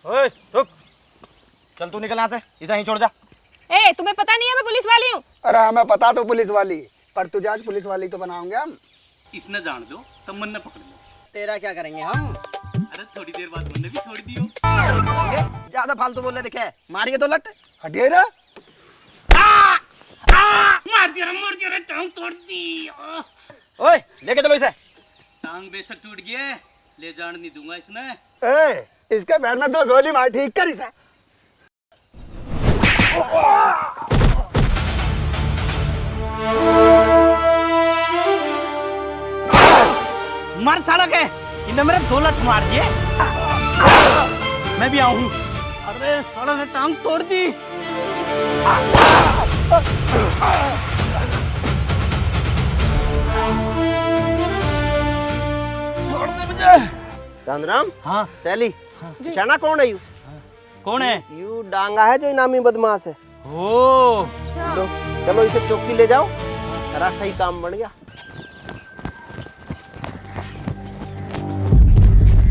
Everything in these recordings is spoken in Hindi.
ओए रुक, चल तू निकल यहाँ से, इसे यहीं छोड़ जा। ए, तुम्हें पता नहीं है मैं पुलिस वाली हूँ? अरे हमें पता तो पुलिस वाली, पर तुझे आज पुलिस वाली तो बनाओगे हम। इसने जान दो तब मन न पकड़ लो। तेरा क्या करेंगे हम? अरे थोड़ी देर बाद मन भी छोड़ दियो। ज्यादा फालतू बोल रहे दिखे, मारिए तो लट। हटिए ना। मार दिया रे, टांग तोड़ दी। ओए लेके चलो इसे। टांग बेशक टूट गया, ले जान नहीं दूंगा इसने। ए, इसके पैर में तो गोली मार, ठीक कर इसे। मर साला के, इन्हें मेरे 2 लत मार दिए। मैं भी आऊं। अरे साला ने टांग तोड़ दी। छोड़ दे मुझे। चांदराम। हाँ सैली। चना कौन है यू? कौन है? यू डांगा है जो इनामी बदमाश है। ओ लो, चलो इसे चौकी ले जाओ, तेरा सही काम बन गया।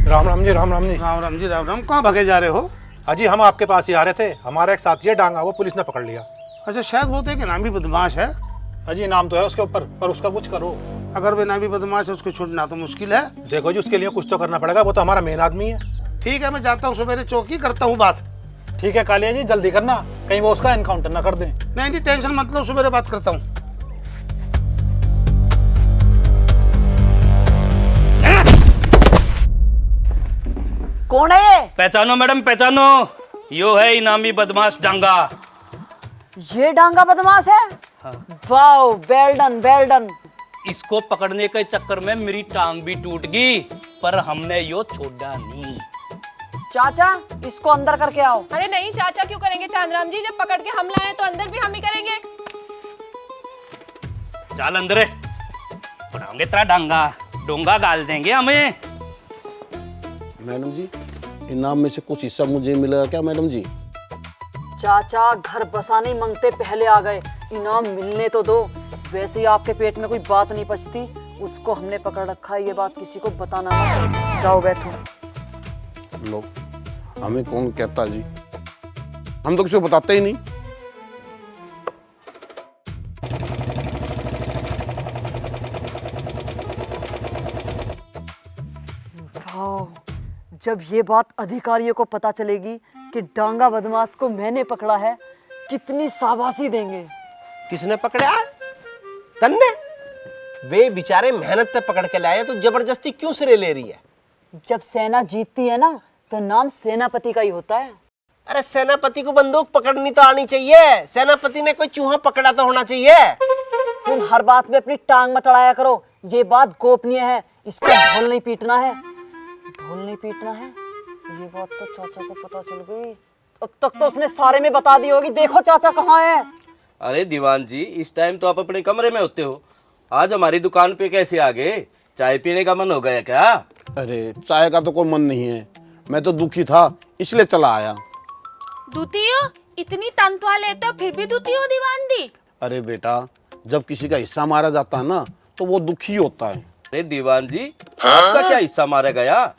राम राम जी, राम राम जी। राम राम जी, राम राम। कहाँ भागे जा रहे हो? अजी हम आपके पास ही आ रहे थे, हमारा एक साथी है डांगा, वो पुलिस ने पकड़ लिया। अच्छा, शायद वो तो एक इनामी बदमाश है। अजी नाम तो है उसके ऊपर, पर उसका कुछ करो। अगर वो इनामी बदमाश है उसको छोड़ना तो मुश्किल है। देखो जी, उसके लिए कुछ तो करना पड़ेगा, वो तो हमारा मेन आदमी है। ठीक है, मैं जाता हूँ सवेरे चौकी, करता हूँ बात। ठीक है कालिया जी, जल्दी करना, कहीं वो उसका एनकाउंटर ना कर दें। नहीं टेंशन मत लो, सवेरे बात करता हूँ। कौन है ये? पहचानो मैडम, पहचानो। यो है इनामी बदमाश डांगा। ये डांगा बदमाश है? Wow, well done, well done. इसको पकड़ने के चक्कर में मेरी टांग भी टूट गई, पर हमने यो छोड़ा नहीं। चाचा, इसको अंदर करके आओ। अरे नहीं चाचा, क्यों करेंगे चांदराम जी? जब पकड़ के हम लाए तो अंदर भी हम ही करेंगे। चल अंदर, बनाओगे तेरा डांगा, डोंगा गाल देंगे हमें। मैडम जी, इनाम में से कुछ हिस्सा मुझे मिलेगा क्या मैडम जी? चाचा, घर बसाने मांगते पहले आ गए, इनाम मिलने तो दो। वैसे ही आपके पेट में कोई बात नहीं पचती, उसको हमने पकड़ रखा है, ये बात किसी को बताना मत। जाओ बैठो। लो, हमें कौन कहता जी, हम तो किसी को बताते ही नहीं। जब ये बात अधिकारियों को पता चलेगी कि डांगा बदमाश को मैंने पकड़ा है, कितनी शाबाशी देंगे। किसने पकड़ा? तन्ने? वे बेचारे मेहनत से पकड़ के लाए, तो जबरदस्ती क्यों सिरे ले रही है? जब सेना जीतती है ना, तो नाम सेनापति का ही होता है। अरे सेनापति को बंदूक पकड़नी तो आनी चाहिए, सेनापति ने कोई चूहा पकड़ा तो होना चाहिए। तुम हर बात में अपनी टांग मत अड़ाया करो, ये बात गोपनीय है, इसको ढोल नहीं पीटना है। ढोल नहीं पीटना है, ये बात तो चाचा को पता चल गई, अब तक तो उसने सारे में बता दी होगी। देखो चाचा कहाँ है। अरे दीवान जी, इस टाइम तो आप अपने कमरे में होते हो, आज हमारी दुकान पे कैसे आ गए? चाय पीने का मन हो गया क्या? अरे चाय का तो कोई मन नहीं है, मैं तो दुखी था इसलिए चला आया। दूती हो? इतनी तनख्वाह लेते हो फिर भी दूती हो दीवान दी? अरे बेटा, जब किसी का हिस्सा मारा जाता है ना, तो वो दुखी होता है। अरे दीवान जी, आपका क्या हिस्सा मारा गया?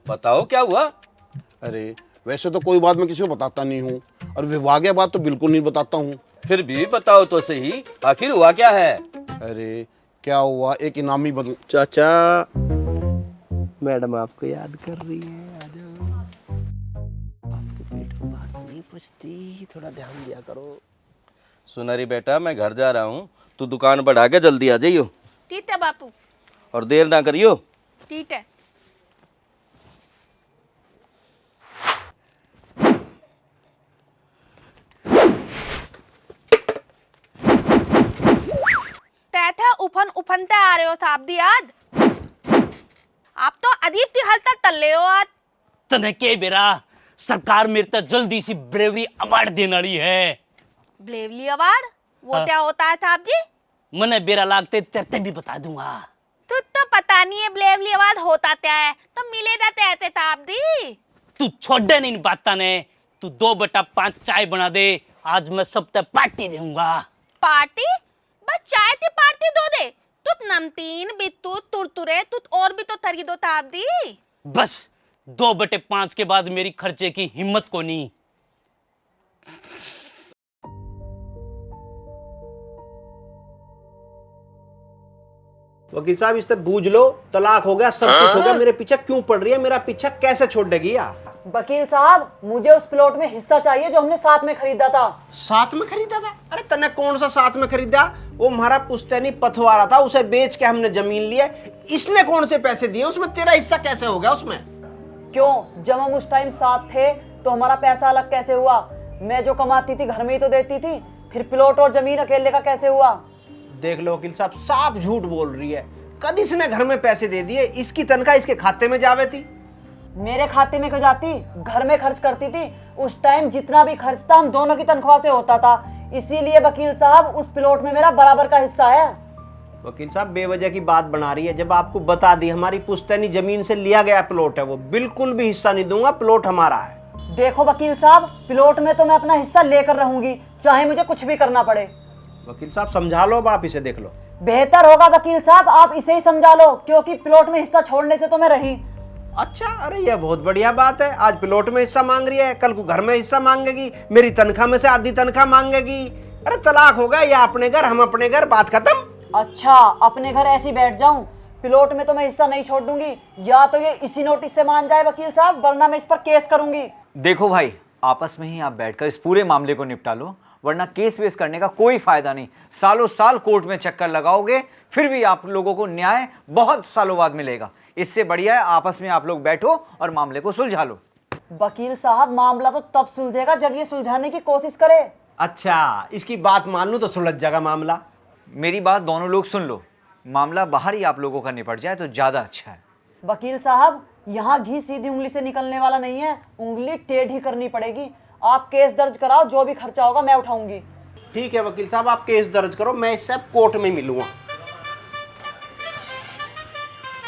बताओ क्या हुआ? अरे वैसे तो कोई बात मैं किसी को बताता नहीं हूँ, और विभागीय बात तो बिल्कुल नहीं बताता हूँ। फिर भी बताओ तो सही, आखिर हुआ क्या है? अरे क्या हुआ, एक इनामी बदल। चाचा, मैडम आपको याद कर रही है, आ जाओ। आपके पेट में बात नहीं पचती, थोड़ा ध्यान दिया करो। सुनरी बेटा, मैं घर जा रहा हूँ, तू दुकान बढ़ा के जल्दी आ जाइयो। ठीक है बापू। और देर ना करियो। ठीक है। तैथे उफन उफनते आ रहे हो साहब दी याद? आप तो अदीब की हालत तल्ले हो आज। तने के बेरा सरकार मेरे तक जल्दी सी ब्रेवरी अवार्ड देने वाली है। Bravely award? वो हाँ। क्या होता है साहब जी? मने बेरा लागते तेरे भी बता दूंगा। तो पता नहीं है ब्रेवली अवार्ड होता क्या है, तो मिले जाते ऐसे साहब दी। तू छोड़े नहीं बाता ने, तू 2/5 चाय बना दे, आज मैं सब तक पार्टी दूंगा। पार्टी? बस चाय की पार्टी दो दे। तुत नमकीन बिट्टू तुरतुरे तुत और भी तो थरी दो ताप दी। बस 2/5 के बाद मेरी खर्चे की हिम्मत को नहीं। वकील साहब इससे बूझ लो, तलाक हो गया, सब कुछ हो गया, मेरे पीछे क्यों पड़ रही है, मेरा पीछा कैसे छोड़ देगी या? वकील साहब मुझे उस प्लॉट में हिस्सा चाहिए जो हमने साथ में खरीदा था। साथ में खरीदा था? अरे तने कौन सा साथ में खरीदा? वो हमारा पुश्तैनी पथवारा था, उसे बेच के हमने जमीन ली है। इसने कौन से पैसे दिए उसमें? तेरा हिस्सा कैसे हो गया उसमें? क्यों, जब हम उस टाइम साथ थे तो हमारा पैसा अलग कैसे हुआ? मैं जो कमाती थी घर में ही तो देती थी, फिर प्लॉट और जमीन अकेले का कैसे हुआ? देख लो वकील साहब, साफ झूठ बोल रही है। कद इसने घर में पैसे दे दिए, इसकी तनख्वाह इसके खाते में जावे थी। मेरे खाते में क्यों जाती? घर में खर्च करती थी। उस टाइम जितना भी खर्च था हम दोनों की तनख्वाह से होता था, इसीलिए वकील साहब उस प्लॉट में मेरा बराबर का हिस्सा है। वकील साहब बेवजह की बात बना रही है, जब आपको बता दी हमारी पुश्तैनी जमीन से लिया गया प्लॉट है, वो बिल्कुल भी हिस्सा नहीं दूंगा, प्लॉट हमारा है। देखो वकील साहब, प्लॉट में तो मैं अपना हिस्सा लेकर रहूंगी, चाहे मुझे कुछ भी करना पड़े। वकील साहब समझा लो, अब आप इसे देख लो। बेहतर होगा वकील साहब आप इसे ही समझा लो, क्योंकि प्लॉट में हिस्सा छोड़ने से तो मैं रही। अच्छा, अरे ये बहुत बढ़िया बात है। आज प्लॉट में हिस्सा मांग रही है, कल को घर में हिस्सा मांगेगी, मेरी तनख्वाह में से आधी तनख्वाह मांगेगी। अरे तलाक होगा, या अपने घर हम अपने घर, बात खत्म। अच्छा, अपने घर ऐसी बैठ जाऊं? प्लॉट में तो मैं हिस्सा नहीं छोड़ दूंगी, या तो ये इसी नोटिस से मान जाए वकील साहब, वरना मैं इस पर केस करूंगी। देखो भाई, आपस में ही आप बैठकर इस पूरे मामले को निपटा लो, वरना केस वेस करने का कोई फायदा नहीं। सालों साल कोर्ट में चक्कर लगाओगे, फिर भी आप लोगों को न्याय बहुत सालों बाद मिलेगा। इससे बढ़िया है आपस में आप लोग बैठो और मामले को सुलझा लो। वकील साहब मामला तो तब सुलझेगा जब ये सुलझाने की कोशिश करे। अच्छा, इसकी बात मान लूं तो सुलझ जाएगा मामला। मेरी बात दोनों लोग सुन लो, मामला बाहर ही आप लोगों का निपट जाए तो ज्यादा अच्छा है। वकील साहब यहाँ घी सीधी उंगली से निकलने वाला नहीं है, उंगली टेढ़ी करनी पड़ेगी। आप केस दर्ज कराओ, जो भी खर्चा होगा मैं उठाऊंगी। ठीक है वकील साहब, आप केस दर्ज करो, मैं इससे कोर्ट में मिलूंगा।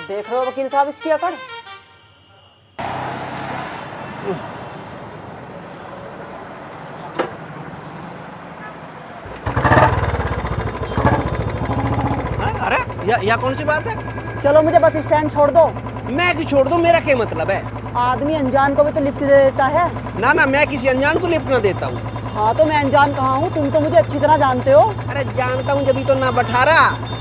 देख रहे हो वकील साहब इसकी अकड़? अरे या कौन सी बात है? चलो मुझे बस स्टैंड छोड़ दो। मैं क्यों छोड़ दूं, मेरा क्या मतलब है? आदमी अनजान को भी तो लिफ्ट दे देता है। ना ना, मैं किसी अनजान को लिफ्ट ना देता हूँ। हाँ तो मैं अनजान कहाँ हूँ, तुम तो मुझे अच्छी तरह जानते हो। अरे जानता हूँ जब तो ना बठारा।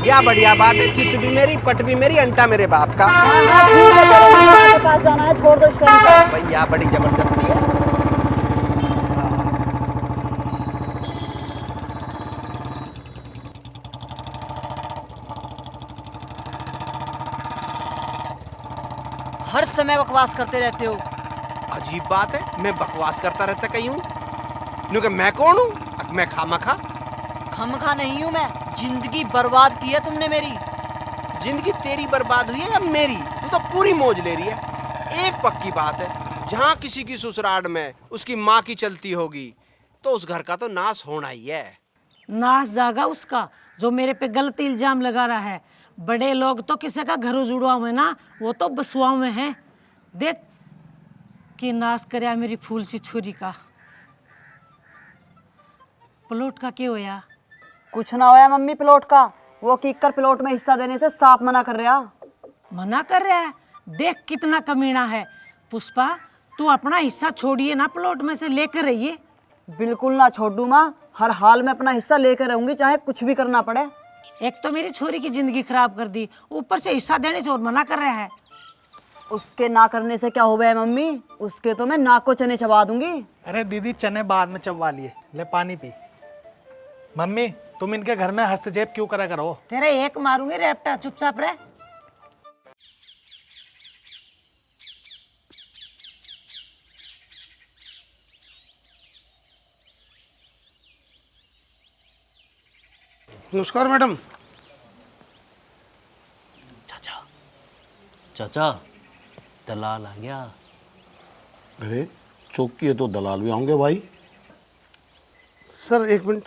या बढ़िया बात है, चित भी मेरी, पट भी मेरी, अंटा मेरे बाप का। हाँ, ठीक है, चलो मुझे के पास जाना है, छोड़ दो स्टैंड को। भैया बड़ी जबरदस्ती है। हर समय बकवास करते रहते हो। अजीब बात है, मैं बकवास करता रहता कहीं हूँ? क्योंकि मैं कौन हूँ? मैं खामखा खमखा नहीं हूँ मैं, जिंदगी बर्बाद की है तुमने मेरी। जिंदगी तेरी बर्बाद हुई है या मेरी? तू तो पूरी मौज ले रही है। एक पक्की बात है, जहाँ किसी की ससुराल में उसकी माँ की चलती होगी तो उस घर का तो नाश होना ही है। नाश जागा उसका जो मेरे पे गलत इल्जाम लगा रहा है। बड़े लोग तो किसी का घर उजुड़वा में ना, वो तो बसुआ में है। देख कि नाश करया मेरी फूल सी छुरी का। प्लॉट का क्या होया? कुछ ना होया मम्मी प्लॉट का, वो कीकर प्लॉट में हिस्सा देने से साफ मना कर रहा। मना कर रहा है? देख कितना कमीना है। पुष्पा तू अपना हिस्सा छोड़िए ना, प्लॉट में से लेकर रहिए। बिल्कुल ना छोड़ दूं माँ, हर हाल में अपना हिस्सा लेकर रहूंगी, चाहे कुछ भी करना पड़े। एक तो मेरी छोरी की जिंदगी खराब कर दी, ऊपर से हिस्सा देने से और मना कर रहा है। उसके ना करने से क्या हो गया मम्मी, उसके तो मैं नाक को चने चबा दूंगी। अरे दीदी चने बाद में चबवा लिए, ले पानी पी। मम्मी तुम इनके घर में हस्तक्षेप क्यों करा करो? तेरे एक मारूंगी रेपटा, चुपचाप रह। नमस्कार मैडम। चाचा चाचा, दलाल आ गया। अरे चौकी है तो दलाल भी आएंगे भाई। सर एक मिनट।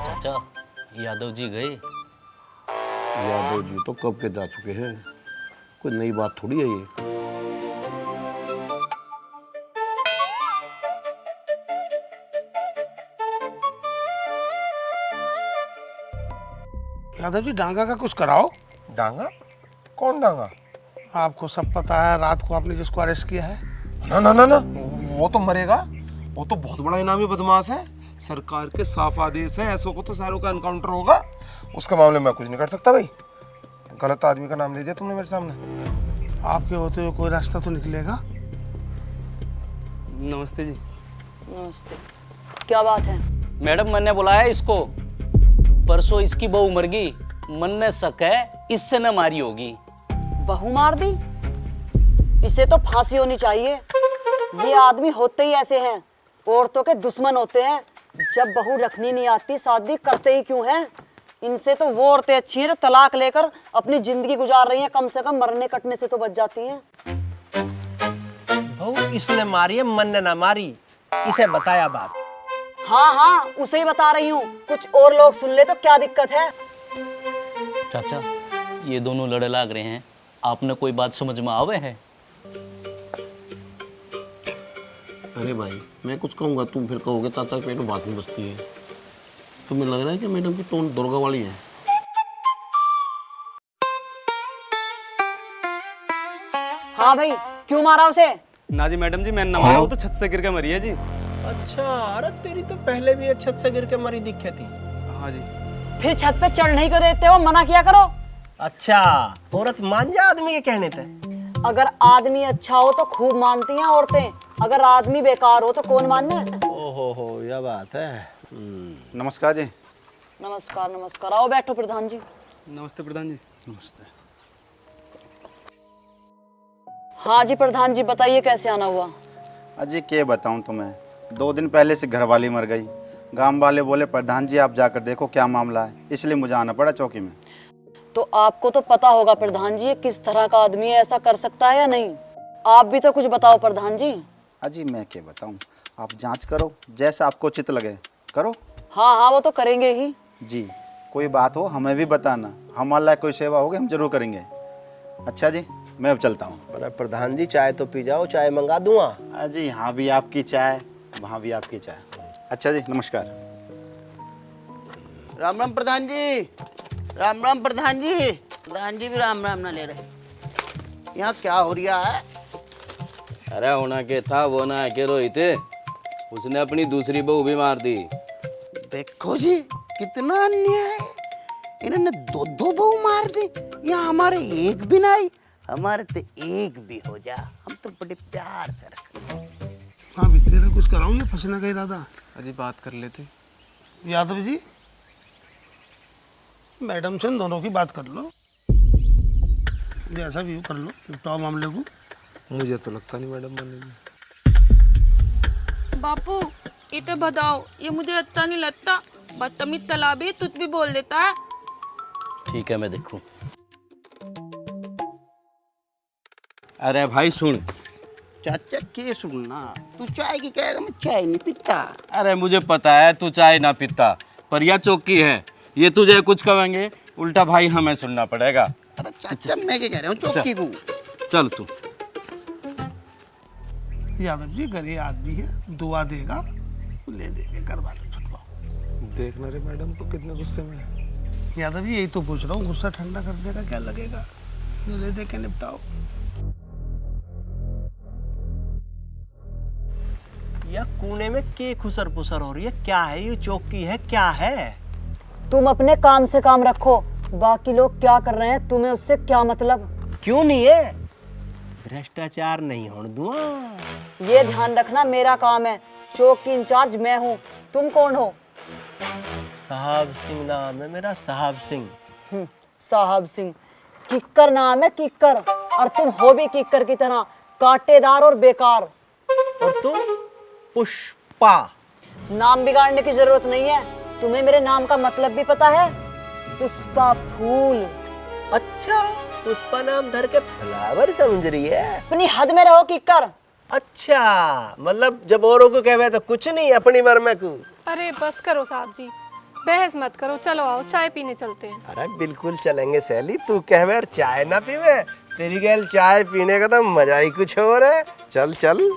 चाचा यादव जी गए? यादव जी तो कब के जा चुके हैं, कोई नई बात थोड़ी है ये। यादव जी डांगा का कुछ कराओ। डांगा? कौन डांगा? आपको सब पता है, रात को आपने जिसको अरेस्ट किया है। ना ना ना ना, वो तो मरेगा। वो तो बहुत बड़ा इनामी बदमाश है, सरकार के साफ आदेश है, ऐसों को तो सारों का एनकाउंटर होगा। उसके मामले में मैं कुछ नहीं कर सकता भाई। गलत आदमी का नाम ले दिया तुमने मेरे सामने। आपके होते हुए कोई रास्ता तो निकलेगा। नमस्ते जी। नमस्ते। क्या बात है? मैडम मैंने बुलाया इसको, परसों इसकी बहू मर गई, मन ने शक है इससे न मारी होगी। बहू मार दी? इसे तो फांसी होनी चाहिए। ये आदमी होते ही ऐसे हैं, औरतों के दुश्मन होते हैं। जब बहू रखनी नहीं आती शादी करते ही क्यों हैं? इनसे तो वो औरतें अच्छी हैं जो तलाक लेकर अपनी जिंदगी गुजार रही हैं, कम से कम मरने कटने से तो बच जाती हैं। बहू इसने मारी है, मन ने ना मारी। इसे बताया बात। हाँ हाँ, उसे ही बता रही हूँ। कुछ और लोग सुन ले तो क्या दिक्कत है? चाचा ये दोनों लड़े लाग रहे हैं, आपने कोई बात समझ में आवे है? अरे भाई मैं कुछ कहूँगा तुम फिर कहोगे चाचा के पेट में बात नहीं बसती है। तुम्हें लग रहा है कि मैडम की टोन दुर्गा वाली है। हाँ भाई, क्यों मारा उसे? ना जी मैडम जी, मैंने न मारा, वो तो छत से गिर के मरी है जी। अच्छा, अरे तेरी तो पहले भी एक छत से गिर के मरी दिखे थी। हाँ जी। फिर छत पे चढ़ नहीं क्यों देते हो? मना किया करो। अच्छा, औरत मान जा आदमी के कहने पे। अगर आदमी अच्छा हो तो खूब मानती हैं औरतें, अगर आदमी बेकार हो तो कौन मानना? ओहो, यह बात है। नमस्कार जी। नमस्कार नमस्कार। आओ बैठो प्रधान जी। नमस्ते प्रधान जी। नमस्ते। हाँ जी प्रधान जी, बताइए कैसे आना हुआ? अजी क्या बताऊं तुम्हें, 2 दिन पहले से घरवाली मर गई। गांव वाले बोले प्रधान जी आप जाकर देखो क्या मामला है, इसलिए मुझे आना पड़ा चौकी में। तो आपको तो पता होगा प्रधान जी किस तरह का आदमी है, ऐसा कर सकता है या नहीं? आप भी तो कुछ बताओ प्रधान जी। अजी मैं क्या बताऊं, आप जांच करो, जैसा आपको उचित लगे करो। हाँ हाँ, वो तो करेंगे ही जी। कोई बात हो हमें भी बताना, हमारे लायक कोई सेवा होगी हम जरूर करेंगे। अच्छा जी, मैं अब चलता हूँ। अरे प्रधान जी चाय तो पी जाओ, चाय मंगा दूंगा। अजी यहाँ भी आपकी चाय, वहाँ भी आपकी चाय। अच्छा जी, नमस्कार। राम राम प्रधान जी। राम राम प्रधान जी। प्रधान जी भी राम राम ना ले रहे। यहाँ क्या हो रहा है? अरे होना के था वो ना के रोहित, उसने अपनी दूसरी बहू भी मार दी। देखो जी कितना अन्याय है, इन्होंने 2 बहू मार दी। यहाँ हमारे एक भी नहीं, हमारे तो एक भी हो जा, हम तो बड़े प्यार से रखते। हाँ भी तेरा कुछ कराऊं या फंसने का इरादा? अजी बात कर लेते। यादव जी मैडम से इन दोनों की बात कर लो, जैसा भी हो कर लो, निपटाओ मामले को। मुझे तो लगता नहीं मैडम बनेगी। बापू ये तो बताओ, ये मुझे अच्छा नहीं लगता। बदतमीज तालाबी तुझ भी बोल देता है। ठीक है मैं देखूं। अरे भाई सुन। चाचा के सुनना, तू चाय की कहेगा, मैं चाय नहीं पीता। अरे मुझे पता है तू चाय ना पीता, पर यह चौकी है, ये तुझे कुछ कहेंगे उल्टा भाई हमें सुनना पड़ेगा। अरे चाचा मैं क्या कह रहा हूँ, चौकी को चल तू। यादव जी गरीब आदमी है, दुआ देगा ले देंगे, घर वाले छुटवाओ। देखना रे मैडम को कितने गुस्से में है। यादव जी यही तो पूछ रहा हूँ, गुस्सा ठंडा करने का क्या लगेगा, ले दे के निपटाओ। यह कोने में के खुसर पुसर हो रही है? क्या है ये? चौकी है क्या है? तुम अपने काम से काम रखो, बाकी लोग क्या कर रहे हैं तुम्हें उससे क्या मतलब? क्यों नहीं है? भ्रष्टाचार नहीं होने दूंगा। ये ध्यान रखना, मेरा काम है, चौक की इंचार्ज मैं हूँ। तुम कौन हो? साहब सिंह नाम है मेरा, साहब सिंह। साहब सिंह? किक्कर नाम है, किक्कर। और तुम हो भी किक्कर की तरह, कांटेदार और बेकार। और तुम? पुष्पा। नाम बिगाड़ने की जरूरत नहीं है, तुम्हें मेरे नाम का मतलब भी पता है? पुष्पा फूल। अच्छा, पुष्पा नाम धर के फ्लावर समझ रही है? अपनी हद में रहो किक्कर। अच्छा, मतलब जब औरों को कहवे तो कुछ नहीं, अपनी मर में को। अरे बस करो साहब जी, बहस मत करो, चलो आओ चाय पीने चलते हैं। अरे बिल्कुल चलेंगे सैली, तू कहवे और चाय ना पीवे, तेरी गैल चाय पीने का तो मजा ही कुछ और है। चल चल।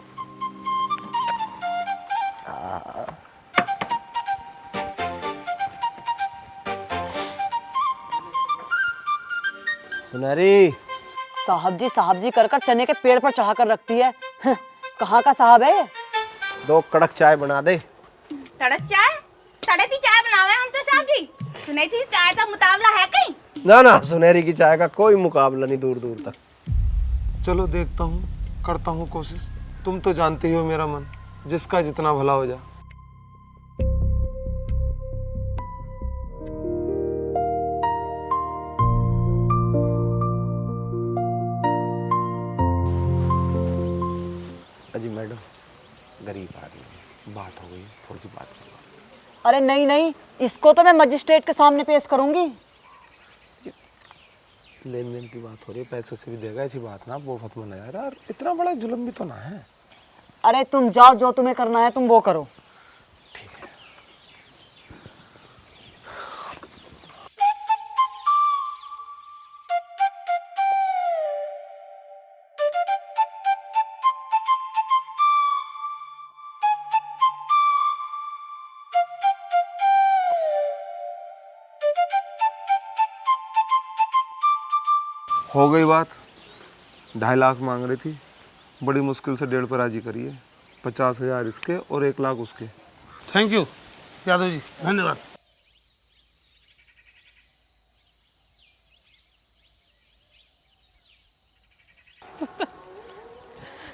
सुनहरी। साहब जी कर चने के पेड़ पर चढ़ा कर रखती है। कहाँ का साहब है? 2 कड़क चाय बना दे। तड़क चाय? तड़क ही चाय बनावे हम तो साहब जी। सुनी थी चाय का मुकाबला है कहीं? ना ना, सुनहरी की चाय का कोई मुकाबला नहीं दूर दूर तक। चलो देखता हूँ, करता हूँ कोशिश। तुम तो जानते ही हो मेरा मन, जिसका जितना भला हो जाए। अजी मैडम, गरीब आदमी, बात हो गई, थोड़ी सी बात करो। अरे नहीं नहीं, इसको तो मैं मजिस्ट्रेट के सामने पेश करूंगी। लेन देन की बात हो रही है, पैसों से भी देगा, ऐसी बात ना, वो मत मना यार। और इतना बड़ा जुल्म भी तो ना है। अरे तुम जाओ, जो तुम्हें करना है तुम वो करो। हो गई बात। 2.5 लाख मांग रही थी, बड़ी मुश्किल से 1.5 पर राजी करिए। 50,000 इसके और 1 लाख उसके। थैंक यू यादव जी, धन्यवाद।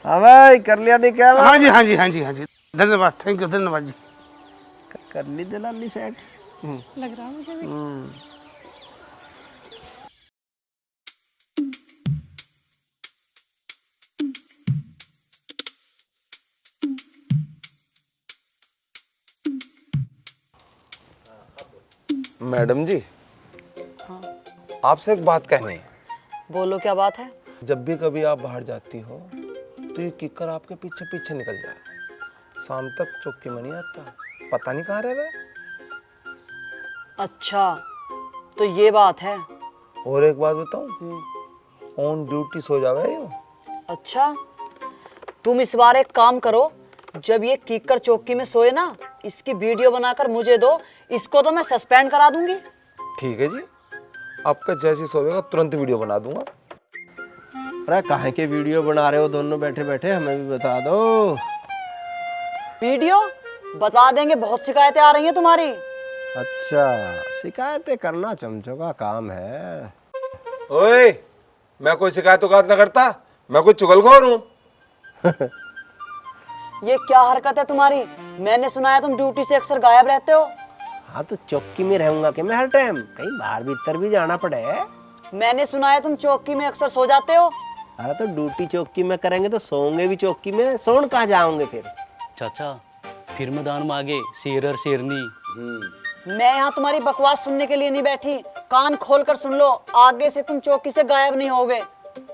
हाँ भाई, कर लिया दी क्या? हाँ जी हाँ जी हाँ जी हाँ जी, धन्यवाद, थैंक यू, धन्यवाद जी। कर ली दलाली सेट। लग रहा मुझे भी। मैडम जी, हाँ? आपसे एक बात कहनी है। बोलो, क्या बात है? जब भी कभी आप बाहर जाती हो तो ये किकर आपके पीछे पीछे निकल जाए। शाम तक चौकी में नहीं आता, पता नहीं कहाँ रह गए। अच्छा, तो ये बात है। और एक बात बताऊं, ऑन ड्यूटी सो जावे यो। अच्छा, तुम इस बार एक काम करो, जब ये कीकर चौकी में सोए ना, इसकी वीडियो बनाकर मुझे दो, इसको तो मैं सस्पेंड करा दूंगी। ठीक है जी, आपका जैसे सोएगा तुरंत वीडियो बना दूंगा। अरे काहे के वीडियो बना रहे हो दोनों बैठे बैठे, हमें भी बता दो। वीडियो बता देंगे, बहुत शिकायतें आ रही हैं तुम्हारी। अच्छा, शिकायतें करना चमचों का काम है। ओए, मैं कोई शिकायत ना करता, मैं कोई चुगलखोर हूँ। ये क्या हरकत है तुम्हारी? मैंने सुना है तुम ड्यूटी से अक्सर गायब रहते हो। हाँ तो चौकी में रहूंगा कि मैं हर टाइम, कहीं बाहर भीतर भी जाना पड़े। मैंने सुना है तुम चौकी में अक्सर सो जाते हो। अरे तो ड्यूटी चौकी में करेंगे तो सोएंगे भी चौकी में, सोन कहाँ जाओगे फिर? चाचा, फिर मैदान में आगे शेर और शेरनी। मैं यहाँ तुम्हारी बकवास सुनने के लिए नहीं बैठी, कान खोलकर सुन लो, आगे से तुम चौकी से गायब नहीं होगे।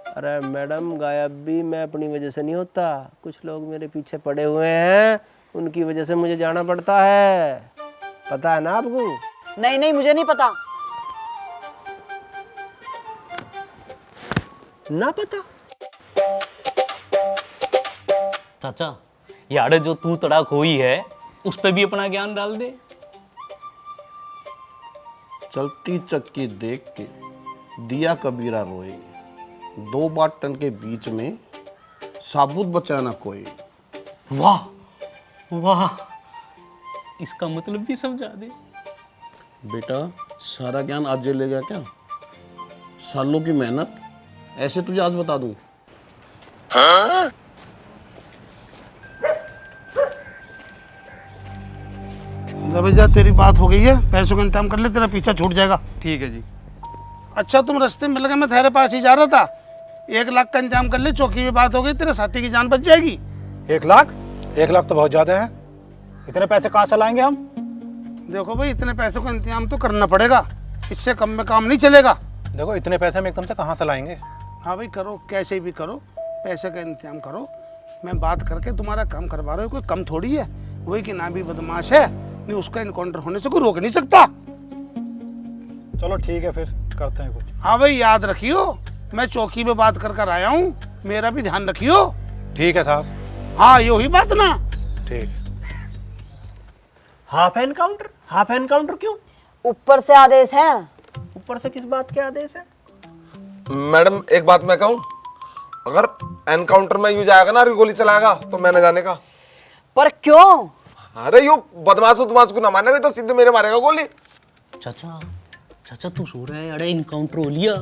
अरे मैडम, गायब भी मैं अपनी वजह से नहीं होता, कुछ लोग मेरे पीछे पड़े हुए हैं, उनकी वजह से मुझे जाना पड़ता है, पता है ना आपको? नहीं नहीं, मुझे नहीं पता। ना पता? चाचा, यार जो तू तड़ाक हुई है, उस पे भी अपना ज्ञान डाल दे। चलती चक्की देख के दिया कबीरा रोए, 2 बाटन के बीच में साबुत बचाना कोई। वाह वाह, इसका मतलब भी समझा दे। बेटा, सारा ज्ञान आज ले गया क्या? सालों की मेहनत ऐसे तुझे आज बता दूं? हाँ? भैया, तेरी बात हो गई है, पैसों का इंतजाम कर ले, तेरा पीछा छूट जाएगा। ठीक है जी। अच्छा, तुम रास्ते में मिल गए, मैं तेरे पास ही जा रहा था। 1 लाख का इंतजाम कर ले, चौकी में बात हो गई, तेरे साथी की जान बच जाएगी। 1 लाख? 1 लाख तो बहुत ज्यादा है, इतने पैसे कहाँ से लाएंगे हम? देखो भाई, इतने पैसों का इंतजाम तो करना पड़ेगा, इससे कम में काम नहीं चलेगा। देखो, इतने पैसे हम एकदम से कहाँ से लाएंगे? हाँ भाई, करो, कैसे भी करो, पैसे का इंतजाम करो। मैं बात करके तुम्हारा काम करवा रहा हूँ, कोई कम थोड़ी है। वही कि ना भी बदमाश है, नहीं उसका इनकाउंटर होने से कोई रोक नहीं सकता। चलो ठीक है, फिर करते हैं कुछ। हाँ भाई, याद रखियो, मैं चौकी में बात कर आया हूँ, मेरा भी ध्यान रखियो। ठीक है साहब। हाँ, ये हुई बात ना? ठीक। Half encounter? हाफ एनकाउंटर क्यों? ऊपर से आदेश है। ऊपर से किस बात के आदेश है? मैडम एक बात मैं कहूँ, अगर एनकाउंटर में यूं जाएगा ना गोली चलाएगा तो मैं न जाने का। पर क्यों? अरे यू बदमाश को ना मानेगा तो सीधे मेरे मारेगा गोली। चाचा चाचा तू सो रहा है? अरे इनकाउंटर हो लिया।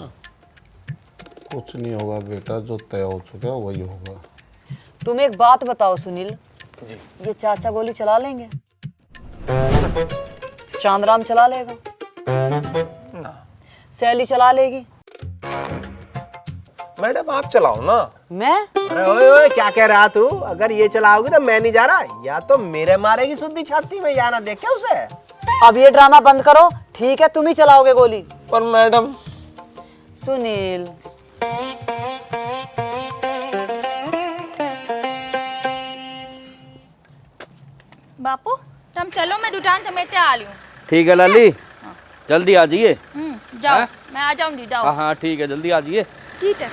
कुछ नहीं होगा बेटा, जो तय हो चुका है वही होगा। तुम एक बात बताओ सुनील जी, ये चाचा गोली चला लेंगे? चांदराम चला लेगा? ना। सैली चला लेगी? मैडम आप चलाओ ना। मैं? अरे ओए ओए क्या कह रहा तू? अगर ये चलाओगी तो मैं नहीं जा रहा, या तो मेरे मारेगी सुद्दी छाती में, या ना देख क्या उसे। अब ये ड्रामा बंद करो, ठीक है तुम ही चलाओगे गोली। पर मैडम। सुनील बापू तुम चलो, मैं दुकान समेट आ रही हूँ। ठीक है लाली, जल्दी आ जाइए। जाओ हाँ? मैं आ जाऊंगी, जाओ। हाँ हाँ ठीक है, जल्दी आ जाइए। ठीक है।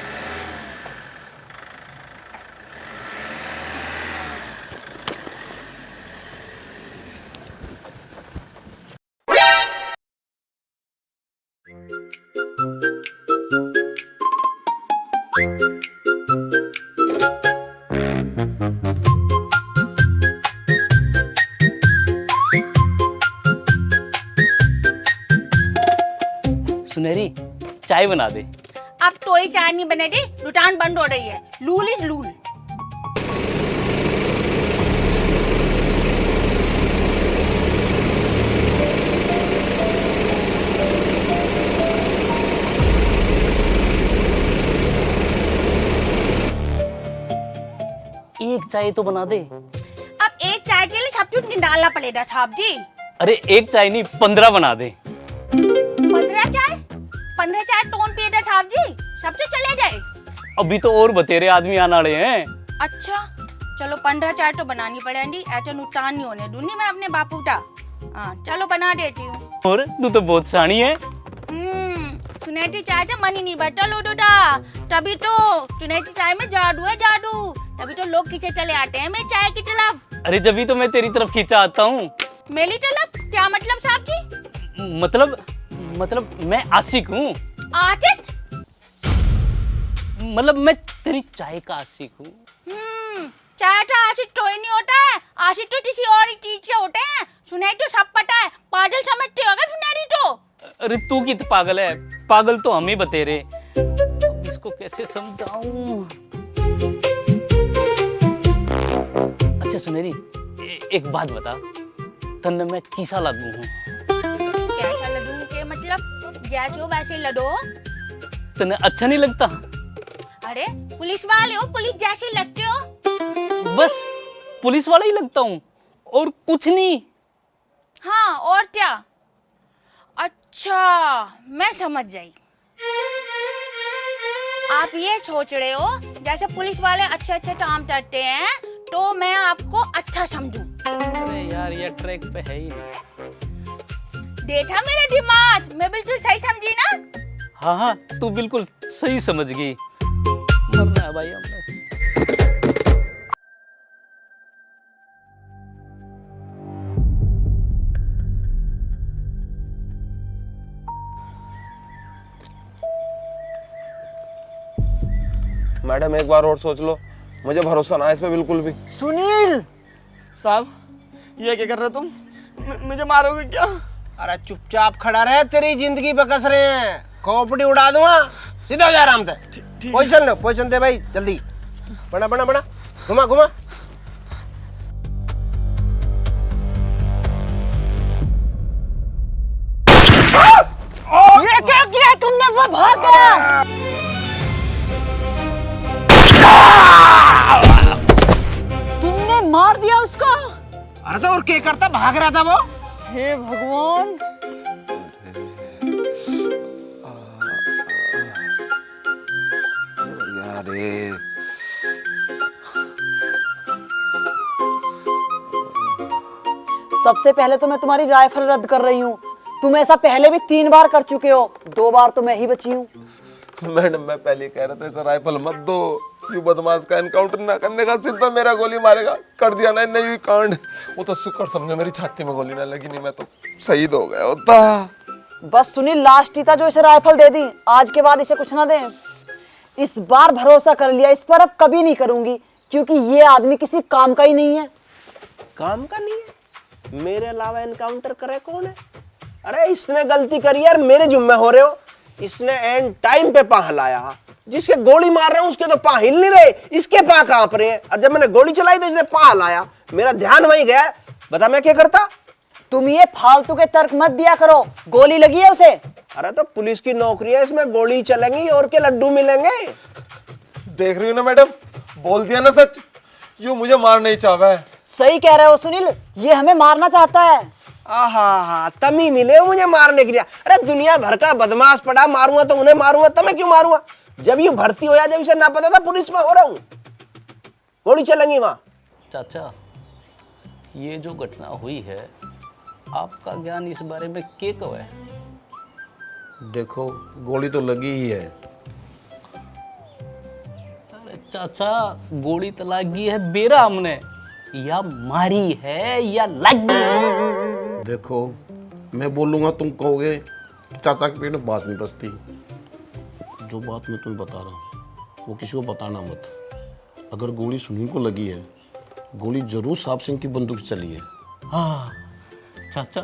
सुनहरी चाय बना दे। अब तो ही चाय नहीं बनेगी, दुकान बंद हो रही है। Lol is lol. एक चाय तो बना दे। अब एक चाय के लिए सब कुछ डालना पड़ेगा साहब जी। अरे एक चाय नहीं 15 बना दे। 15 चाय? 15 चाय टोन पिएगा साहब जी, सब तो चले जाए। अभी तो और बतेरे आदमी आने वाले हैं। अच्छा चलो 15 चाय तो बनानी पड़ेगी, ऐसा नुकसान नहीं होने दूंगी मैं अपने बापू का। हाँ चलो बना देती हूँ। और तू तो बहुत सानी है। चुनेटी चाय से मन ही नहीं बैठा लोडो दा, तभी तो चुनेटी चाय में जादू है जादू, तभी तो लोग पीछे चले आते हैं मेरी चाय की तरफ। अरे जब भी तो मैं तेरी तरफ खींचा आता हूँ। मेरी तरफ क्या मतलब साहब जी? मतलब मैं आशिक हूँ। आशिक? मतलब मैं तेरी चाय का आशिक हूँ। चाय का आशिक तो ही नहीं होता है, आशिक तो किसी और चीज से होते हैं। सुनाई तो सब पता है, पागल समझते होगा सुनारी तो। अरे तू कित पागल है? पागल तो हम ही बतेरे। अब इसको कैसे समझाऊं? अच्छा सुनेरी, एक बात बता, तन्ने मैं किसा लागू हूँ? कैसा लडू के मतलब? जैसे हो वैसे ही लडो। तन्ने अच्छा नहीं लगता? अरे पुलिस वाले हो, पुलिस जैसे लगते हो। बस पुलिस वाला ही लगता हूँ और कुछ नहीं। हाँ और क्या? अच्छा मैं समझ गई। आप ये सोच रहे हो जैसे पुलिस वाले अच्छे अच्छे काम करते हैं तो मैं आपको अच्छा समझूं। अरे यार ये ट्रैक पे है ही नहीं। देखा मेरा दिमाग, मैं बिल्कुल सही समझी ना? हाँ हाँ तू बिल्कुल सही समझ गई। मरना है भाई हमने। मैडम एक बार और सोच लो, मुझे भरोसा ना है इस पे बिल्कुल भी। सुनील साहब ये क्या कर रहे हो तुम? मुझे मारोगे क्या? अरे चुपचाप खड़ा रहे, तेरी जिंदगी बकस रहे हैं, खोपड़ी उड़ा दूंगा। सीधा हो जा आराम से। पोजीशन लो, पोजीशन दे भाई जल्दी। बना बना बना, घुमा घुमा। ये क्या किया तुमने? वो भाग गया। तुमने मार दिया उसको? अरे तो और क्या करता, भाग रहा था वो। हे भगवान। अरे सबसे पहले तो मैं तुम्हारी राइफल रद्द कर रही हूँ। तुम ऐसा पहले भी 3 बार कर चुके हो, 2 बार तो मैं ही बची हूँ। मैडम मैं पहले कह रहा था इसे राइफल मत दो, यू बदमाश का एनकाउंटर ना करने का, सीधा मेरा गोली मारेगा। कर दिया ना नहीं कांड। वो तो शुक्र समझो मेरी छाती में गोली ना लगी, नहीं मैं तो शहीद हो गया होता। बस सुनील लास्ट ही था जो इसे राइफल दे दी, आज के बाद इसे कुछ ना दे। इस बार भरोसा कर लिया, इस पर अब कभी नहीं करूंगी, क्योंकि ये आदमी किसी काम का ही नहीं है। काम का नहीं है? मेरे अलावा एनकाउंटर करे कौन है? अरे इसने गलती करी यार, मेरे जुम्मे हो रहे हो। इसने एंड टाइम पे पाह लाया। जिसके गोली मार रहे हैं उसके तो पाह हिल नहीं रहे, इसके पाह कांप रहे हैं। और जब मैंने गोली चलाई तो इसने पाह लाया, मेरा ध्यान वहीं गया। बता मैं क्या करता? तुम ये फालतू के तर्क मत दिया करो, गोली लगी है उसे। अरे तो पुलिस की नौकरी है, इसमें गोली चलेंगी और के लड्डू मिलेंगे। देख रही हो ना मैडम, बोल दिया ना सच, यूं मुझे मार नहीं चाहा है। सही कह रहे हो सुनील, ये हमें मारना चाहता है। आहा, तमी मिले हो मुझे मारने के लिए। अरे दुनिया भर का बदमाश पड़ा, मारूंगा तो उन्हें मारूंगा, तुम्हें क्यों मारूंगा? जब ये भर्ती हो जब इसे ना पता था पुलिस में हो रहा हूं, गोली चलेंगी वहां। चाचा, ये जो घटना हुई है, आपका ज्ञान इस बारे में क्या कहो है? देखो, गोली तो लगी ही है। अरे चाचा, गोली तो लगी है बेरा हमने, या मारी है या लगी। देखो, मैं बोलूंगा तुम कहोगे चाचा के पेट में बात नहीं बसती। जो बात मैं तुम्हें बता रहा हूँ वो किसी को बताना मत। अगर गोली सुनील को लगी है, गोली जरूर साहब सिंह की बंदूक से चली है। हाँ चाचा,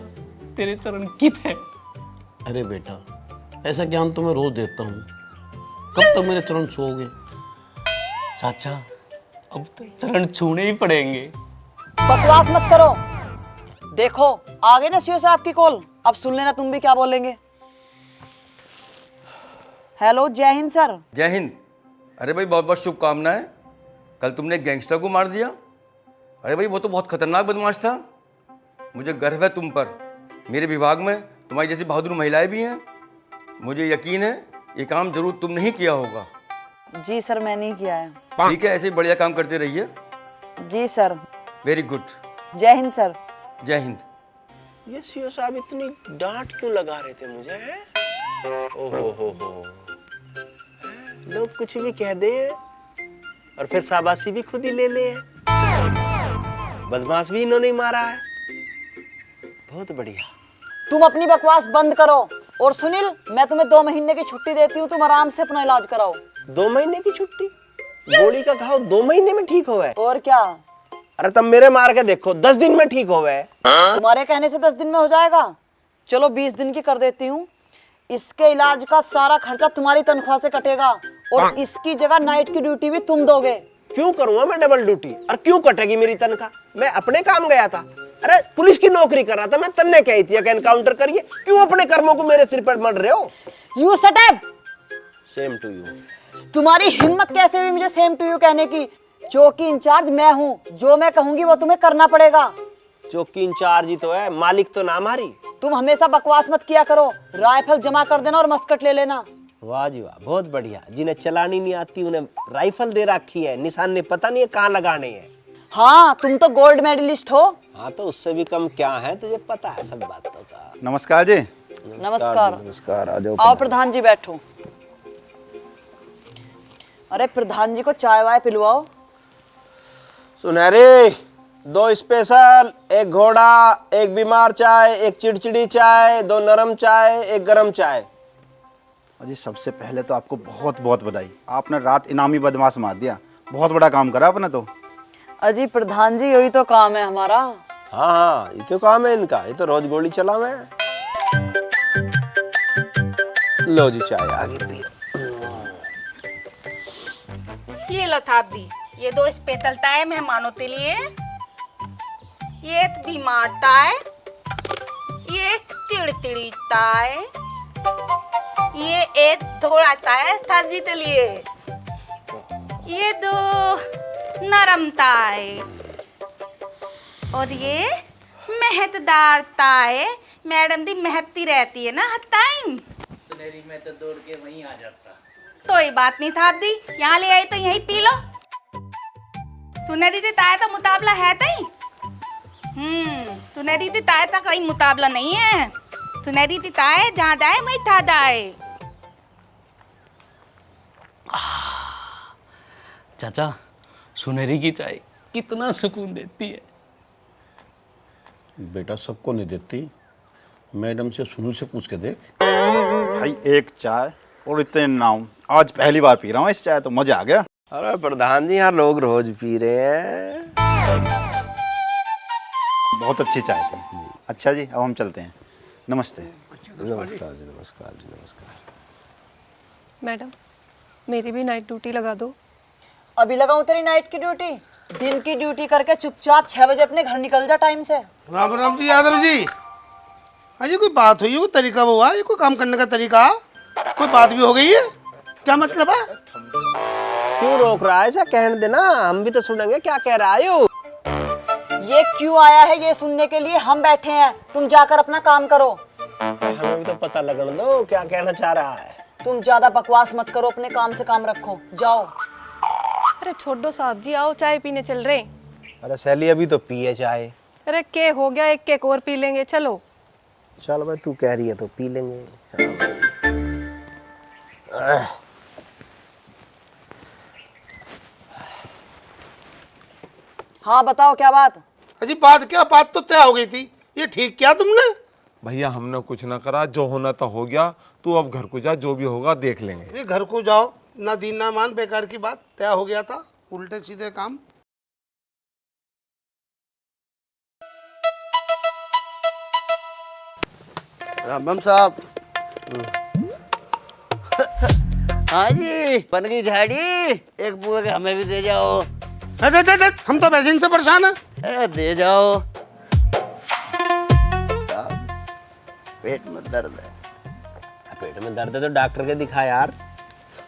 तेरे चरण कित है। अरे बेटा, ऐसा ज्ञान तो मैं रोज देता हूँ, कब तक मेरे चरण छूओगे? चाचा, अब तो चरण छूने ही पड़ेंगे। बकवास मत करो। देखो आ गए ना सीओ साहब की कॉल, अब सुन लेना तुम भी क्या बोलेंगे। हेलो, जय हिंद सर। जय हिंद। अरे भाई बहुत बहुत शुभकामनाएं। कल तुमने गैंगस्टर को मार दिया। अरे भाई वो तो बहुत खतरनाक बदमाश था। मुझे गर्व है तुम पर। मेरे विभाग में तुम्हारी जैसी बहादुर महिलाएं भी हैं। मुझे यकीन है ये काम जरूर तुमने ही किया होगा। जी सर, मैंने ही किया है। ठीक है, ऐसे ही बढ़िया काम करते रहिए। जी सर। Very good. जय हिंद सर। जय हिंद। ये सीओ साहब इतनी डांट क्यों लगा रहे थे मुझे? ओहो, लोग कुछ भी कह दे और फिर शाबाशी भी खुद ही ले ले। बदमाश भी इन्होंने मारा है। बहुत बढ़िया। तुम अपनी बकवास बंद करो। और सुनील, मैं तुम्हें 2 महीने की छुट्टी देती हूँ, तुम आराम से अपना इलाज कराओ। 2 महीने की छुट्टी? गोली का घाव 2 महीने में ठीक हो गए? और क्या? अरे तब मेरे मार के देखो, 10 दिन में ठीक हो गए। तुम्हारे कहने से 10 दिन में हो जाएगा? चलो 20 दिन की कर देती हूँ। इसके इलाज का सारा खर्चा तुम्हारी तनख्वाह से कटेगा और इसकी जगह नाइट की ड्यूटी भी तुम दोगे। क्यों करूंगा मैं डबल ड्यूटी? और क्यों कटेगी मेरी तनख्वाह? मैं अपने काम गया था। अरे पुलिस की नौकरी कर रहा था मैं, तन्ने कही थी कि एनकाउंटर करिए। क्यों अपने कर्मों को मेरे सिर पर मर रहे हो? You shut up. Same to you. तुम्हारी हिम्मत कैसे हुई मुझे सेम टू यू कहने की? चौकी इंचार्ज मैं हूँ, जो मैं कहूंगी वो तुम्हें करना पड़ेगा। चौकी इंचार्ज ही तो है, मालिक तो ना हमारी। तुम हमेशा बकवास मत किया करो। राइफल जमा कर देना और मस्कट ले लेना। वाह जी वाह, बहुत बढ़िया। जिन्हें चलानी नहीं आती उन्हें राइफल दे रखी है, निशाने पता नहीं है कहाँ लगाने हैं। हाँ, तुम तो गोल्ड मेडलिस्ट हो। हाँ तो उससे भी कम क्या है, तुझे पता है सब बातों का। नमस्कार जी। नमस्कार। नमस्कार, आ जाओ। आओ प्रधान जी बैठो। अरे प्रधान जी को चाय वाय पिलवाओ। सुनहरे, 2 स्पेशल, 1 घोड़ा, 1 बीमार चाय, 1 चिड़चिड़ी चाय, 2 नरम चाय, 1 गरम चाय। अजी सबसे पहले तो आपको बहुत बहुत बधाई। आपने रात इनामी बदमाश मार दिया, बहुत बड़ा काम करा आपने तो। अजी प्रधान जी, यही तो काम है हमारा। हाँ, ये तो काम है इनका, ये तो रोज गोली चला मैं। लो जी चाय आगे पियो। ये लो थाप दी, ये 2 स्पेशल चाय मेहमानों के लिए, ये बीमार चाय, ये चिड़चिड़ी चाय, ये 1 थोड़ा चाय सब्जी के लिए, ये 2 नरम चाय और ये मेहतदार चाय। मैडम दी मेहती रहती है ना हर टाइम। सुनहरी में तो दौड़ के वहीं आ जाता। तो ये बात नहीं था दी, यहाँ ले आई तो यहीं पी लो। सुनहरी दी ताए का मुकाबला है तई। सुनहरी दी ताए का कोई मुकाबला नहीं है। सुनहरी दी ताए जहाँ जाए वहीं था जाए। चाचा, सुनहरी की चाय कितना सुकून देती है। बेटा सबको नहीं देती, मैडम से सुनील से पूछ के देख। भाई 1 चाय और इतने नाम, आज पहली बार पी रहा हूँ इस चाय, तो मजा आ गया। अरे प्रधान जी, यहाँ लोग रोज पी रहे हैं। बहुत अच्छी चाय थी। अच्छा जी, अब हम चलते हैं। नमस्ते। नमस्कार जी, नमस्कार जी, नमस्कार। मैडम, मेरी भी नाइट ड्यूटी लगा दो। अभी लगाऊं तेरी नाइट की ड्यूटी? दिन की ड्यूटी करके चुपचाप 6 बजे अपने घर निकल जा टाइम से। राम राम जी, यादव जी। अजय कोई बात हुई, कोई तरीका हुआ, ये कोई काम करने का तरीका, कोई बात भी हो गई है? क्या मतलब है? क्यों रोक रहा है? ऐसा कहने देना, हम भी तो सुनेंगे क्या कह रहा है। ये क्यों आया है ये सुनने के लिए? हम बैठे हैं, तुम जाकर अपना काम करो। हमें भी तो पता लगने दो क्या कहना चाह रहा है। तुम ज्यादा बकवास मत करो, अपने काम से काम रखो, जाओ। अरे छोड़ दो साहब जी, आओ चाय पीने चल रहे हैं। अरे सैली, अभी तो पिए चाय। अरे के हो गया, एक केक और पी लेंगे, चलो। चल भाई, तू कह रही है तो पी लेंगे। हाँ बताओ क्या बात? अजी बात क्या? बात तो तय हो गई थी, ये ठीक किया तुमने? भैया हमने कुछ ना करा, जो होना तो हो गया। तू अब घर को जा, जो भी होगा देख लेंगे। ये घर को जाओ, ना दीन ना मान, बेकार की बात। तय हो गया था, उल्टे सीधे काम। राम साहब। हाँ जी, बन गई झाड़ी, एक बुए के हमें भी दे जाओ। हम तो वैसे से परेशान है। दे जाओ। पेट में दर्द है। पेट में दर्द है तो डॉक्टर के दिखा यार।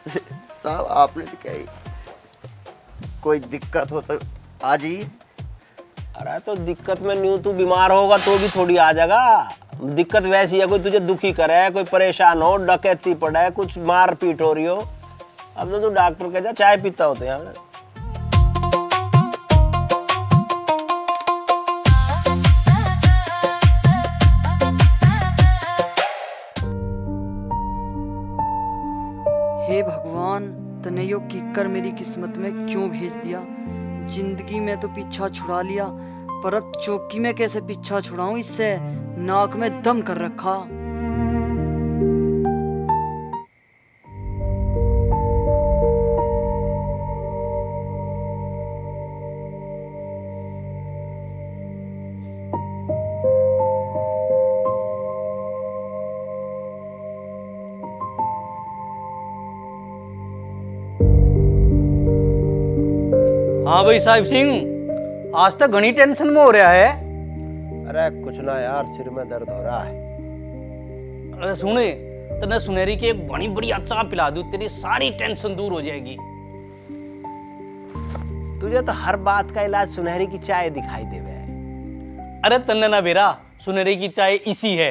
साहब आपने दिखाई, कोई दिक्कत हो तो आ जाइए। अरे तो दिक्कत में न्यू तू बीमार होगा तो भी थोड़ी आ जाएगा। दिक्कत वैसी है, कोई तुझे दुखी करे, कोई परेशान हो, डकैती पड़े, कुछ मार पीट हो रही हो। अब तो तू डॉक्टर के जा, चाय पीता होते हैं। हे भगवान, तने यो किकर मेरी किस्मत में क्यों भेज दिया? जिंदगी में तो पीछा छुड़ा लिया, पर अब चौकी में कैसे पीछा छुड़ाऊं इससे? नाक में दम कर रखा। हाँ भाई साहिब सिंह, आज तक घनी टेंशन में हो रहा है। अरे कुछ ना यार, सिर में दर्द हो रहा है। अरे सुने, तने सुनहरी की एक बड़ी बड़ी चाय पिला दूं, तेरी सारी टेंशन दूर हो जाएगी। तुझे तो हर बात का इलाज सुनहरी की चाय दिखाई देवे। अरे तन्ने ना बेरा, सुनहरी की चाय इसी है।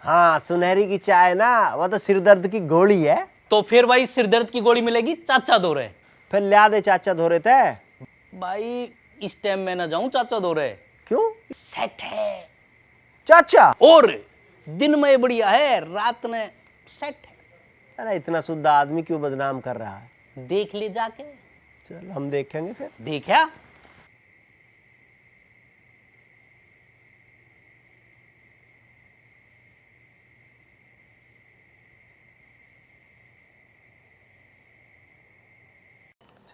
हाँ, सुनहरी की चाय ना, वो तो सिर दर्द की गोली है। तो फिर भाई सिर दर्द की गोली मिलेगी चाचा दो रहे। फिर लिया दे चाचा धो रहे थे। भाई इस टाइम मैं ना जाऊं चाचा दो रहे। क्यों? सेट है चाचा। और दिन में बढ़िया है, रात में सेट है। अरे इतना शुद्ध आदमी क्यों बदनाम कर रहा है? देख ले जाके। चल हम देखेंगे फिर। देखा?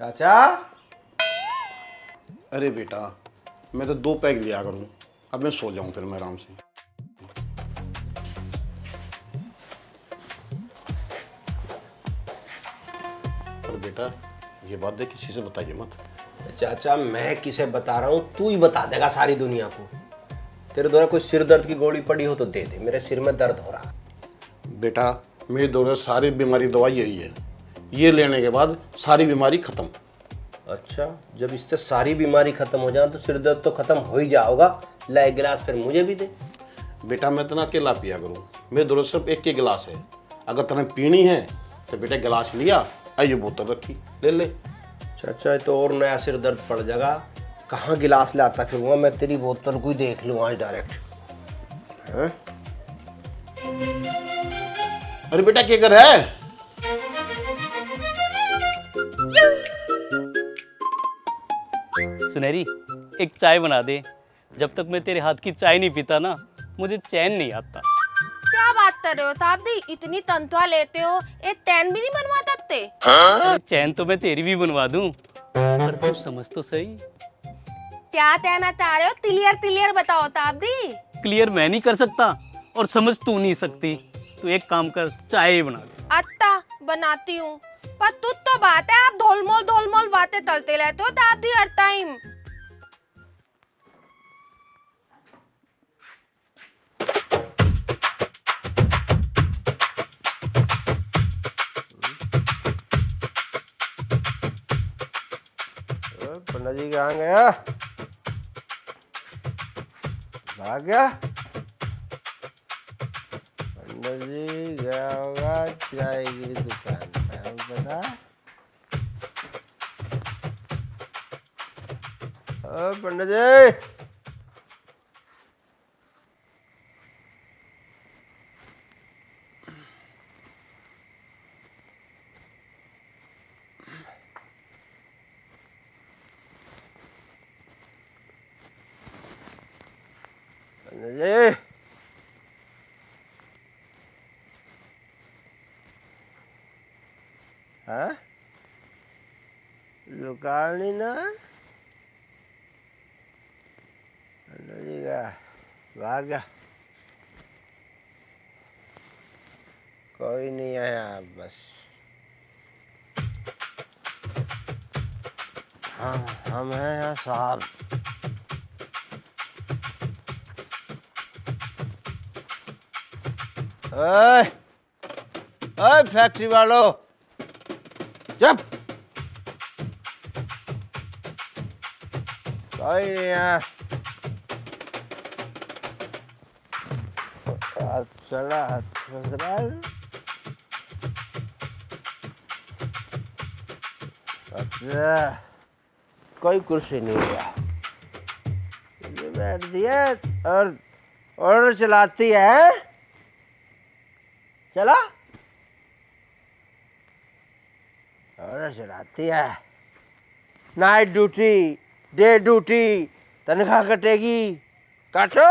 चाचा। अरे बेटा, मैं तो 2 पैग लिया करूं, अब मैं सो जाऊं फिर मैं आराम से। अरे बेटा, ये बात देख किसी से बताइए मत। चाचा मैं किसे बता रहा हूँ, तू ही बता देगा सारी दुनिया को। तेरे द्वारा कोई सिर दर्द की गोली पड़ी हो तो दे दे, मेरे सिर में दर्द हो रहा। बेटा मेरे द्वारा सारी बीमारी दवाई यही है, ये लेने के बाद सारी बीमारी खत्म। अच्छा, जब इससे सारी बीमारी खत्म हो जाए तो सिर दर्द तो खत्म हो ही जाओगा। ला एक गिलास फिर मुझे भी दे। बेटा मैं इतना अकेला पिया करूँ, मेरे द्वारा सिर्फ एक ही गिलास है। अगर तुम्हें पीनी है तो बेटा गिलास लिया, आइए बोतल रखी, ले ले। चाचा तो और नया सिर दर्द पड़ जाएगा, कहाँ गिलास लाता फिरूंगा मैं, तेरी बोतल को ही देख लूँ आज डायरेक्ट। हाँ? अरे बेटा क्या कर रहा है? सुनहरी एक चाय बना दे, जब तक मैं तेरे हाथ की चाय नहीं पीता ना मुझे चैन नहीं आता। क्या बात कर रहे हो ताबदी, इतनी तनख्वाह लेते हो, एक टैन भी नहीं बनवाता? बनवाते। अरे चैन तो मैं तेरी भी बनवा दूं, पर तू समझ तो सही। क्या कहना चाह रहे हो? क्लियर क्लियर बताओ ताबदी। क्लियर मैं नहीं कर सकता और समझ तू नहीं सकती। तू एक काम कर, चाय बना दे। अच्छा बनाती हूँ, पर तू तो बात है, आप धोलमोल बातें तलते रहते हो ताबदी हर टाइम। पंडा जी कहाँ गया? भाग गया? पंडा जी गया होगा चाय की दुकान पे, हम पता। ओ पंडा जी, पंडा जी, हाँ दुकान ही ना? पंडा जी गया, भाग गया। कोई नहीं आया बस। हम हैं यहाँ साहब। ओए ओए फैक्ट्री वालों, चुप। कोई नहीं है। चला अच्छा, कोई कुर्सी नहीं है। बैठ दिया और ऑर्डर चलाती है। चला ऑर्डर चलाती है। नाइट ड्यूटी, डे ड्यूटी, तनख्वाह कटेगी, काटो।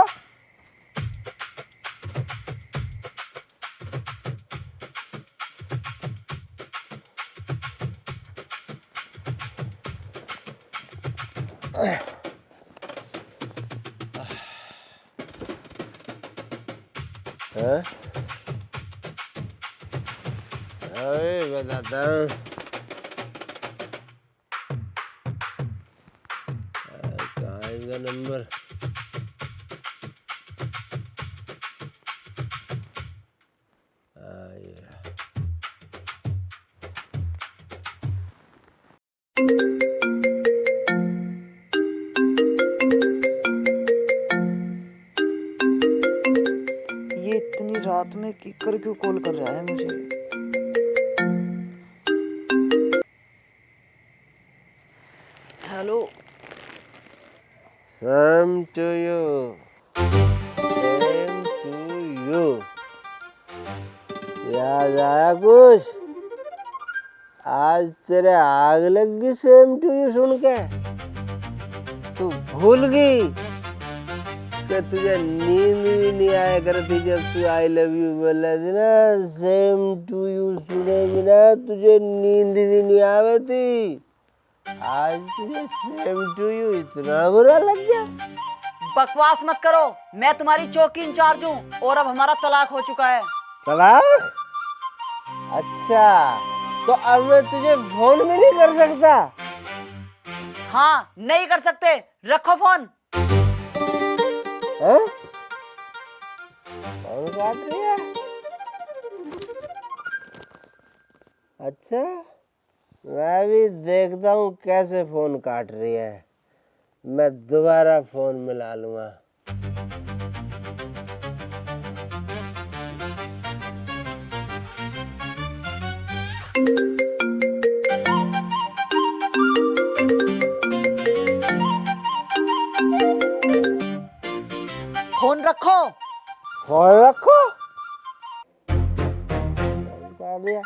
अरे बताता हूँ, कहाँ इनका नंबर? ये इतनी रात में किकर क्यों कॉल कर रहा है मुझे? Hello. Same to you. Same to you. याद आया कुछ? आज तेरे आग लग गई सेम टू यू सुन के? तू भूल गई कि तुझे नींद भी नहीं आया करती जब तू आई लव यू बोला थी ना? सेम टू यू सुनेगी ना तुझे नींद भी नहीं आवे थी। आज तुझे सेम टू यू इतना बुरा लग गया? बकवास मत करो, मैं तुम्हारी चौकी इंचार्ज हूँ और अब हमारा तलाक हो चुका है। तलाक? अच्छा, तो अब मैं तुझे फोन भी नहीं कर सकता? हाँ, नहीं कर सकते। रखो फोन। हैं? फोन काट रही है? अच्छा, मैं भी देखता हूँ कैसे फोन काट रही है। मैं दोबारा फोन मिला लूंगा। फोन रखो। फोन रखो? फोन काट दिया।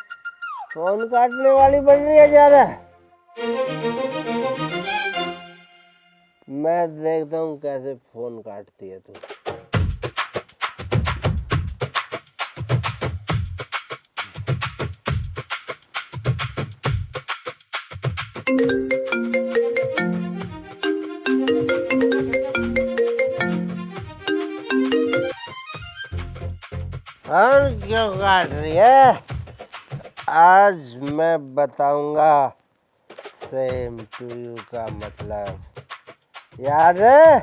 फोन काटने वाली बन रही है ज्यादा। मैं देखता हूँ कैसे फोन काटती है तू। और क्यों काट रही है? आज मैं बताऊंगा सेम टू यू का मतलब। याद है?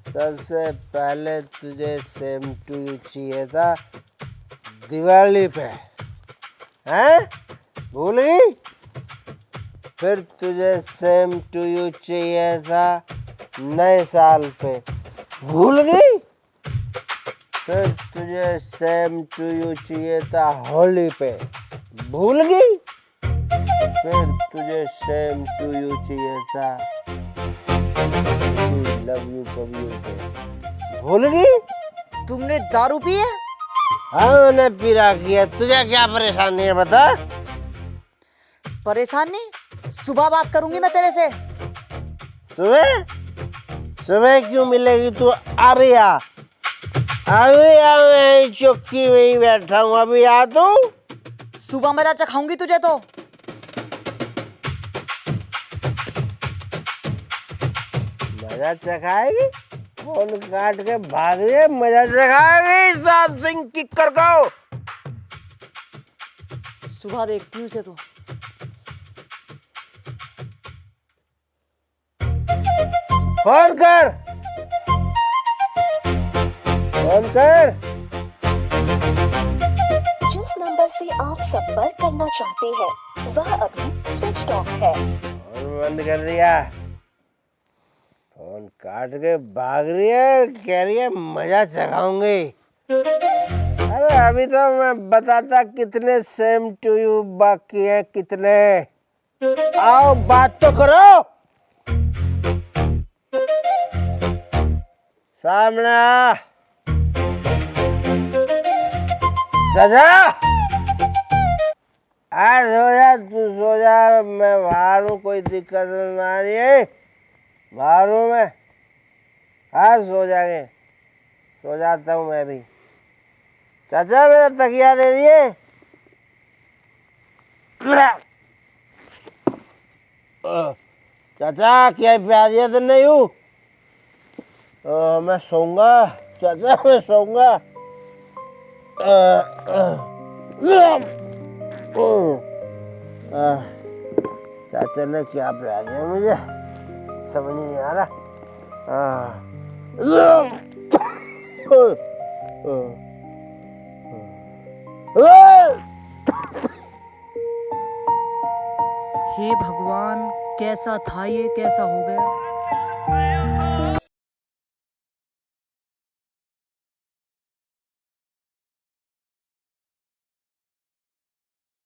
सबसे पहले तुझे सेम टू यू चाहिए था दिवाली पे, हैं? भूल गई? फिर तुझे सेम टू यू चाहिए था नए साल पे, भूल गई? फिर तुझे सेम टू यू चाहिए था होली पे, भूल गई? फिर तुझे सेम टू यू चाहिए था लव यू कभी पे, भूल गई? तुमने दारू पी है? हाँ मैंने पी रखी है। तुझे क्या परेशानी है बता? परेशानी? सुबह बात करूंगी मैं तेरे से। सुबह? सुबह क्यों मिलेगी तू? अभी आ, अभी आ, मैं चौकी में ही बैठा हूँ, अभी आ तू। सुबह मैं चखाऊंगी तुझे तो। मजा चखाएगी? फोन काट के भाग रही है, मजा चखाएगी? साहब सिंह किक्कर को सुबह देखती हूँ इसे तो। फोन कर, फोन कर। जिस नंबर से आप संपर्क करना चाहते हैं वह अभी स्विच ऑफ है। फोन बंद कर दिया। फोन काट के भाग रही है, कह रही है मजा चखाऊंगी। अरे अभी तो मैं बताता कितने सेम टू यू बाकी है, कितने। आओ बात तो करो। सामने आ। चाचा आज सो जा, तू सो जा, मैं बाहर हूँ, कोई दिक्कत नहीं आ रही है। बाहर हूँ मैं, हाँ सो जाएंगे, सो जाता हूँ मैं भी। चाचा मेरा तकिया दे दिए। चाचा क्या प्याज दिया तो नहीं हूँ? मैं सोऊंगा चाचा, मैं सोऊंगा। चाचा ने क्या प्याज दिया मुझे समझ नहीं आ रहा। हे भगवान, कैसा था ये, कैसा हो गया।